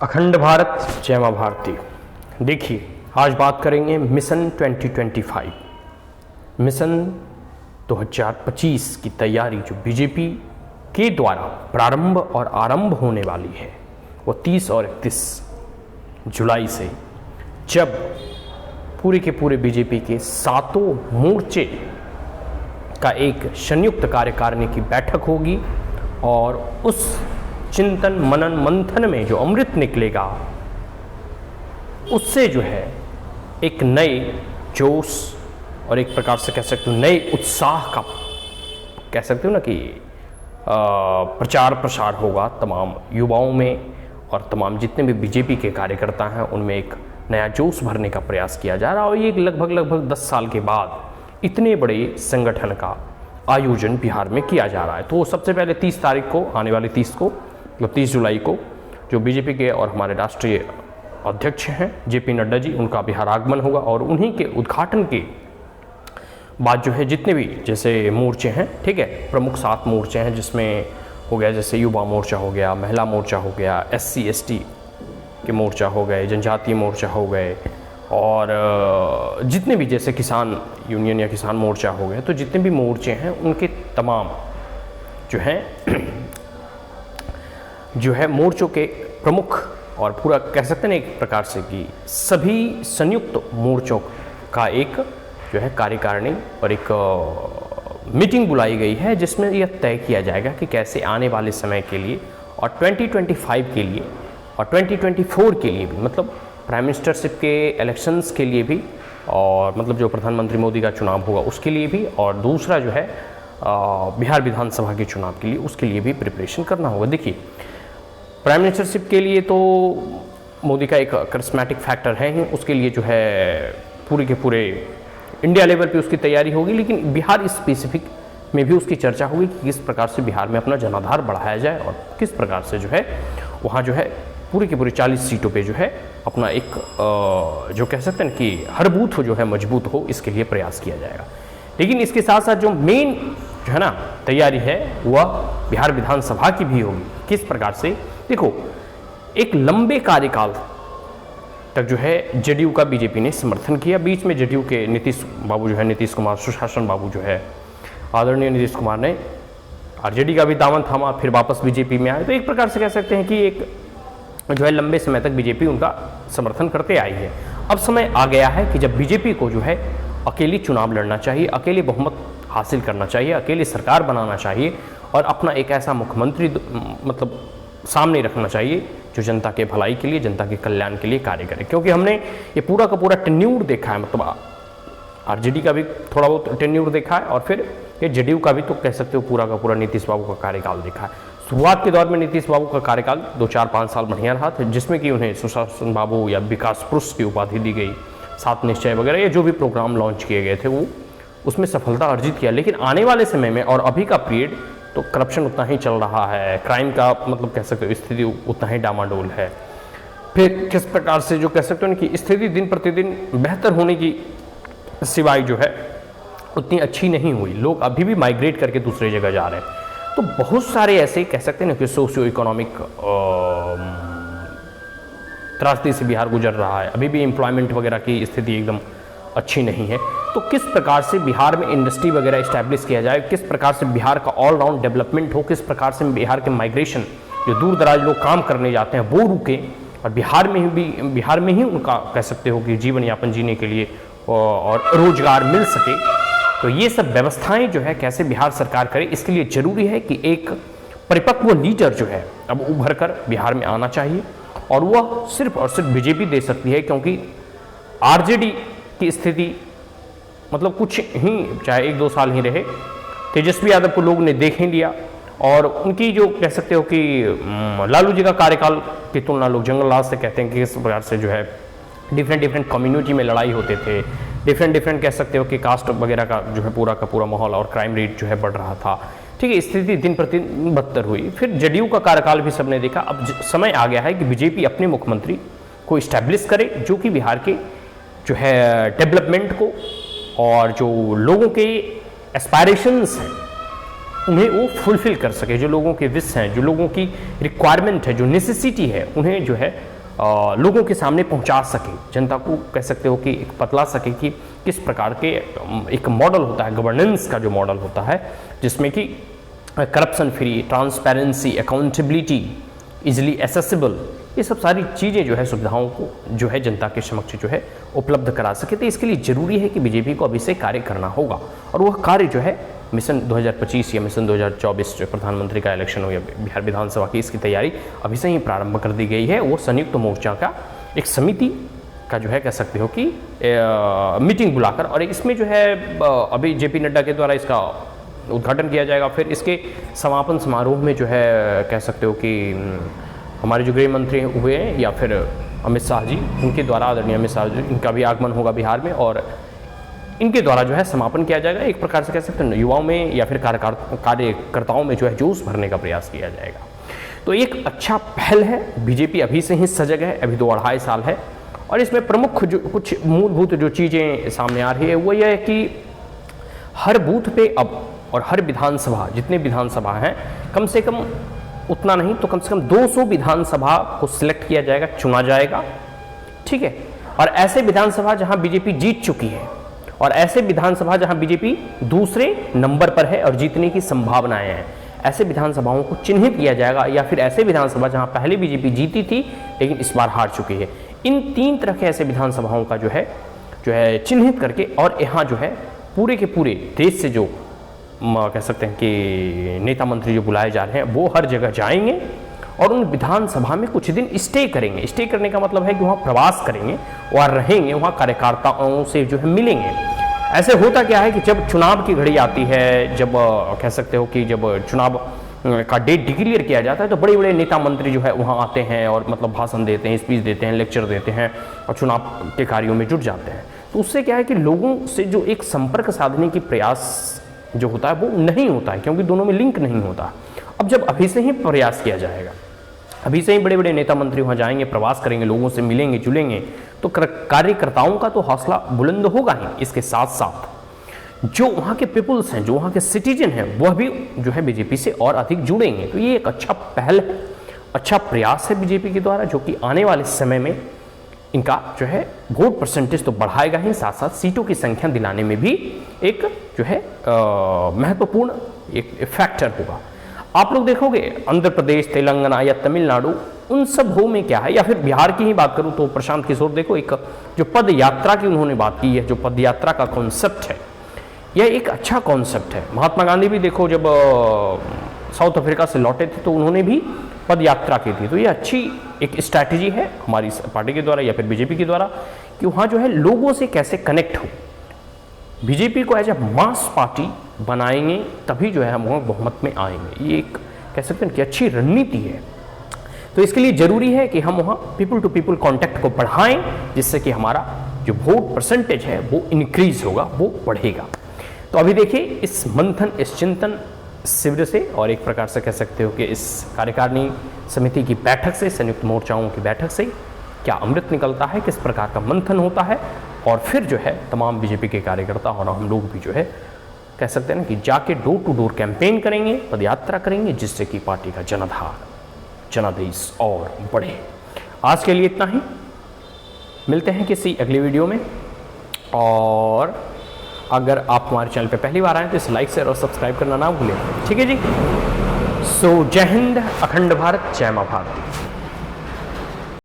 अखंड भारत जय मां भारती। देखिए, आज बात करेंगे मिशन 2025, मिशन 2025 की तैयारी जो बीजेपी के द्वारा प्रारंभ और आरंभ होने वाली है वो 30 और 31 जुलाई से, जब पूरे के पूरे बीजेपी के सातों मोर्चे का एक संयुक्त कार्यकारिणी की बैठक होगी और उस चिंतन मनन मंथन में जो अमृत निकलेगा उससे जो है एक नए जोश और एक प्रकार से कह सकते हो नए उत्साह का कह सकते हो ना कि प्रचार प्रसार होगा तमाम युवाओं में, और तमाम जितने भी बीजेपी के कार्यकर्ता हैं उनमें एक नया जोश भरने का प्रयास किया जा रहा है। और ये लगभग 10 साल के बाद इतने बड़े संगठन का आयोजन बिहार में किया जा रहा है। तो सबसे पहले 30 तारीख को, आने वाले 30 को, मतलब 30 जुलाई को, जो बीजेपी के और हमारे राष्ट्रीय अध्यक्ष हैं जेपी नड्डा जी, उनका बिहार आगमन होगा और उन्हीं के उद्घाटन के बाद जो है जितने भी जैसे मोर्चे हैं, ठीक है, प्रमुख 7 मोर्चे हैं, जिसमें हो गया जैसे युवा मोर्चा हो गया, महिला मोर्चा हो गया, SC ST के मोर्चा हो गए, जनजातीय मोर्चा हो गए, और जितने भी जैसे किसान यूनियन या किसान मोर्चा हो गए, तो जितने भी मोर्चे हैं उनके तमाम जो है मोर्चों के प्रमुख और पूरा कह सकते हैं एक प्रकार से कि सभी संयुक्त मोर्चों का एक जो है कार्यकारिणी और एक मीटिंग बुलाई गई है, जिसमें यह तय किया जाएगा कि कैसे आने वाले समय के लिए और 2025 के लिए और 2024 के लिए भी, मतलब प्राइम मिनिस्टरशिप के इलेक्शंस के लिए भी, और मतलब जो प्रधानमंत्री मोदी का चुनाव होगा उसके लिए भी, और दूसरा जो है बिहार विधानसभा के चुनाव के लिए, उसके लिए भी प्रिपरेशन करना होगा। देखिए, प्राइम मिनिस्टरशिप के लिए तो मोदी का एक करिस्मेटिक फैक्टर है ही, उसके लिए जो है पूरे के पूरे इंडिया लेवल पे उसकी तैयारी होगी, लेकिन बिहार स्पेसिफिक में भी उसकी चर्चा होगी कि किस प्रकार से बिहार में अपना जनाधार बढ़ाया जाए और किस प्रकार से जो है वहाँ जो है पूरी की पूरी 40 सीटों पे जो है अपना एक जो कह सकते हैं कि हर बूथ जो है मजबूत हो, इसके लिए प्रयास किया जाएगा। लेकिन इसके साथ साथ जो मेन जो है ना तैयारी है वह बिहार विधानसभा की भी होगी। किस प्रकार से, देखो, एक लंबे कार्यकाल तक जो है जेडीयू का बीजेपी ने समर्थन किया। बीच में जेडीयू के नीतीश बाबू जो है, नीतीश कुमार सुशासन बाबू जो है, आदरणीय नीतीश कुमार ने आरजेडी का भी दामन थामा, फिर वापस बीजेपी में आए। तो एक प्रकार से कह सकते हैं कि एक जो है लंबे समय तक बीजेपी उनका समर्थन करते आई है। अब समय आ गया है कि जब बीजेपी को जो है अकेली चुनाव लड़ना चाहिए, अकेले बहुमत हासिल करना चाहिए, अकेली सरकार बनाना चाहिए और अपना एक ऐसा मुख्यमंत्री मतलब सामने रखना चाहिए जो जनता के भलाई के लिए, जनता के कल्याण के लिए कार्य करे। क्योंकि हमने ये पूरा का पूरा टेन्यूर देखा है, मतलब आरजेडी का भी थोड़ा बहुत टेन्यूर देखा है और फिर ये जेडीयू का भी तो कह सकते हो पूरा का पूरा नीतीश बाबू का कार्यकाल देखा है। शुरुआत के दौर में नीतीश बाबू का कार्यकाल 2-4-5 साल बढ़िया रहा था, जिसमें कि उन्हें सुशासन बाबू या विकास पुरुष की उपाधि दी गई, 7 निश्चय वगैरह ये जो भी प्रोग्राम लॉन्च किए गए थे वो उसमें सफलता अर्जित किया। लेकिन आने वाले समय में और अभी का पीरियड तो करप्शन उतना ही चल रहा है, क्राइम का मतलब कह सकते हो स्थिति उतना ही डामाडोल है। फिर किस प्रकार से जो कह सकते हो कि स्थिति दिन प्रतिदिन बेहतर होने की सिवाय जो है उतनी अच्छी नहीं हुई। लोग अभी भी माइग्रेट करके दूसरी जगह जा रहे हैं। तो बहुत सारे ऐसे कह सकते हैं ना कि सोशियो इकोनॉमिक त्रासदी से बिहार गुजर रहा है। अभी भी एम्प्लॉयमेंट वगैरह की स्थिति एकदम अच्छी नहीं है। तो किस प्रकार से बिहार में इंडस्ट्री वगैरह इस्टेब्लिश किया जाए, किस प्रकार से बिहार का ऑलराउंड डेवलपमेंट हो, किस प्रकार से बिहार के माइग्रेशन जो दूर दराज लोग काम करने जाते हैं वो रुके और बिहार में ही उनका कह सकते हो कि जीवन यापन जीने के लिए और रोजगार मिल सके। तो ये सब व्यवस्थाएं जो है कैसे बिहार सरकार करे, इसके लिए जरूरी है कि एक परिपक्व लीडर जो है अब उभर कर बिहार में आना चाहिए, और वह सिर्फ और सिर्फ बीजेपी दे सकती है। क्योंकि आरजेडी की स्थिति मतलब कुछ ही चाहे 1-2 साल ही रहे, तेजस्वी यादव को लोग ने देख ही लिया, और उनकी जो कह सकते हो कि लालू जी का कार्यकाल की तुलना लोग जंगल राज से कहते हैं कि इस प्रकार से जो है डिफरेंट कम्युनिटी में लड़ाई होते थे, डिफरेंट कह सकते हो कि कास्ट वगैरह का जो है पूरा का पूरा माहौल और क्राइम रेट जो है बढ़ रहा था। ठीक है, स्थिति दिन प्रतिदिन बदतर हुई। फिर जेडीयू का कार्यकाल भी सबने देखा। अब समय आ गया है कि बीजेपी अपने मुख्यमंत्री को इस्टेब्लिश करे जो कि बिहार के जो है डेवलपमेंट को और जो लोगों के एस्पायरेशंस हैं उन्हें वो फुलफिल कर सके, जो लोगों के विश हैं, जो लोगों की रिक्वायरमेंट है, जो नेसेसिटी है, उन्हें जो है लोगों के सामने पहुंचा सके, जनता को कह सकते हो कि एक बतला सके कि किस प्रकार के एक मॉडल होता है, गवर्नेंस का जो मॉडल होता है, जिसमें कि corruption free, transparency, accountability, easily accessible, ये सब सारी चीज़ें जो है सुविधाओं को जो है जनता के समक्ष जो है उपलब्ध करा सके। तो इसके लिए ज़रूरी है कि बीजेपी को अभी से कार्य करना होगा, और वह कार्य जो है मिशन 2025 या मिशन 2024 जो प्रधानमंत्री का इलेक्शन हो या बिहार विधानसभा की, इसकी तैयारी अभी से ही प्रारंभ कर दी गई है। वो संयुक्त मोर्चा का एक समिति का जो है कह सकते हो कि मीटिंग बुलाकर, और इसमें जो है अभी जेपी नड्डा के द्वारा इसका उद्घाटन किया जाएगा। फिर इसके समापन समारोह में जो है कह सकते हो कि हमारे जो गृह मंत्री हुए हैं या फिर अमित शाह जी, उनके द्वारा, आदरणीय अमित शाह जी, इनका भी आगमन होगा बिहार में, और इनके द्वारा जो है समापन किया जाएगा। एक प्रकार से कह सकते हैं युवाओं में या फिर कार्यकर्ताओं में जो है जोश भरने का प्रयास किया जाएगा। तो एक अच्छा पहल है, बीजेपी अभी से ही सजग है, अभी 2-2.5 साल है, और इसमें प्रमुख जो कुछ मूलभूत जो चीज़ें सामने आ रही है वो यह है कि हर बूथ पे अब और हर विधानसभा, जितने विधानसभा हैं, कम से कम उतना नहीं तो कम से कम 200 विधानसभा को सिलेक्ट किया जाएगा, चुना जाएगा, ठीक है। और ऐसे विधानसभा जहां बीजेपी जीत चुकी है, और ऐसे विधानसभा जहां बीजेपी दूसरे नंबर पर है और जीतने की संभावनाएं हैं, ऐसे विधानसभाओं को चिन्हित किया जाएगा, या फिर ऐसे विधानसभा जहां पहले बीजेपी जीती थी लेकिन इस बार हार चुकी है। इन 3 तरह के ऐसे विधानसभाओं का जो है चिन्हित करके, और यहाँ जो है पूरे के पूरे देश से जो कह सकते हैं कि नेता मंत्री जो बुलाए जा रहे हैं वो हर जगह जाएंगे और उन विधानसभा में कुछ दिन स्टे करेंगे। स्टे करने का मतलब है कि वहाँ प्रवास करेंगे, वहाँ रहेंगे, वहाँ कार्यकर्ताओं से जो है मिलेंगे। ऐसे होता क्या है कि जब चुनाव की घड़ी आती है, जब कह सकते हो कि जब चुनाव का डेट डिक्लेयर किया जाता है, तो बड़े बड़े नेता मंत्री जो है वहाँ आते हैं और मतलब भाषण देते हैं, स्पीच देते हैं, लेक्चर देते हैं और चुनाव के कार्यों में जुट जाते हैं। तो उससे क्या है कि लोगों से जो एक संपर्क साधने की प्रयास जो होता है वो नहीं होता है, क्योंकि दोनों में लिंक नहीं होता। अब जब अभी से ही प्रयास किया जाएगा, अभी से ही बड़े बड़े नेता मंत्री वहाँ जाएंगे, प्रवास करेंगे, लोगों से मिलेंगे जुलेंगे, तो कार्यकर्ताओं का तो हौसला बुलंद होगा ही। इसके साथ साथ जो वहाँ के पीपुल्स हैं, जो वहाँ के सिटीजन हैं, वह भी जो है बीजेपी से और अधिक जुड़ेंगे। तो ये एक अच्छा पहल है, अच्छा प्रयास है बीजेपी के द्वारा, जो कि आने वाले समय में इनका जो है वोट परसेंटेज तो बढ़ाएगा ही, साथ साथ सीटों की संख्या दिलाने में भी एक जो है महत्वपूर्ण एक फैक्टर होगा। आप लोग देखोगे आंध्र प्रदेश, तेलंगाना या तमिलनाडु, उन सब हो में क्या है, या फिर बिहार की ही बात करूं तो प्रशांत किशोर, देखो एक जो पद यात्रा की उन्होंने बात की है, जो पद यात्रा का कॉन्सेप्ट है, यह एक अच्छा कॉन्सेप्ट है। महात्मा गांधी भी देखो जब साउथ अफ्रीका से लौटे थे तो उन्होंने भी पद यात्रा की थी। तो ये अच्छी एक स्ट्रैटेजी है हमारी पार्टी के द्वारा या फिर बीजेपी के द्वारा कि वहाँ जो है लोगों से कैसे कनेक्ट हो। बीजेपी को एज ए मास पार्टी बनाएंगे तभी जो है हम वहाँ बहुमत में आएंगे। ये एक कह सकते हैं कि अच्छी रणनीति है। तो इसके लिए जरूरी है कि हम वहाँ पीपल टू पीपल कॉन्टैक्ट को बढ़ाएं, जिससे कि हमारा जो वोट परसेंटेज है वो इंक्रीज होगा, वो बढ़ेगा। तो अभी देखिए इस मंथन, इस चिंतन शिविर से और एक प्रकार से कह सकते हो कि इस कार्यकारिणी समिति की बैठक से, संयुक्त मोर्चाओं की बैठक से क्या अमृत निकलता है, किस प्रकार का मंथन होता है, और फिर जो है तमाम बीजेपी के कार्यकर्ता और हम लोग भी जो है कह सकते हैं ना कि जाके डोर टू डोर कैंपेन करेंगे, पदयात्रा करेंगे, जिससे कि पार्टी का जनाधार, जनादेश और बढ़े। आज के लिए इतना ही, मिलते हैं किसी अगले वीडियो में। और अगर आप हमारे चैनल पे पहली बार आए तो इसे लाइक, शेयर और सब्सक्राइब करना ना भूलें, ठीक है जी। सो जय हिंद, अखंड भारत, जय मां भारत।